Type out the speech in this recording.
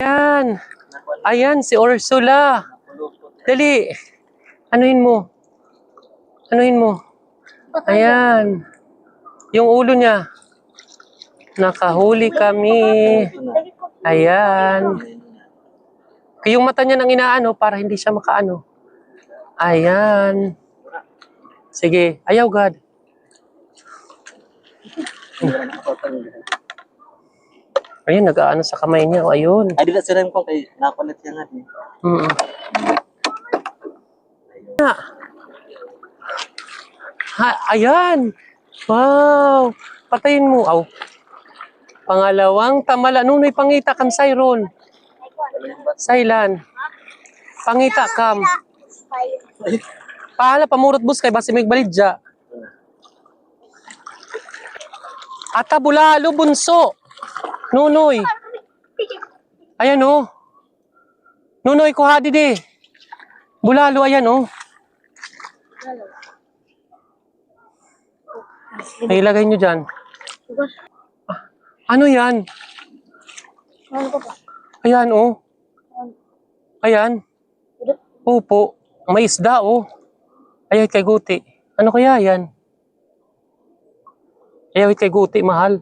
Ayan. Ayan, si Ursula. Dali. Anuhin mo. Anuhin mo. Ayan. Yung ulo niya. Nakahuli kami. Ayan. Yung mata niya nang inaano para hindi siya makaano. Ayan. Sige. Ayaw, God. Ayun, nag-aano sa kamay niya. O, ayun. Ay, di na sila yung kay nakulit siya nga din. Ayan. Wow. Patayin mo. Aw. Pangalawang tamala. Nunoy pangita kam sayron. Saylan. Pangita kam. Pahala pamurot bus kay basi may balidya. Ata bulalo bunso. Nunoy. Ayan oh. Nunoy kuha di. Bulalo ayan oh. Ay, ilagay nyo dyan. Ano yan? Ayan oh. Ayan. Opo. May isda oh. Ayaw kay guti. Ano kaya yan? Ayaw kay guti, mahal.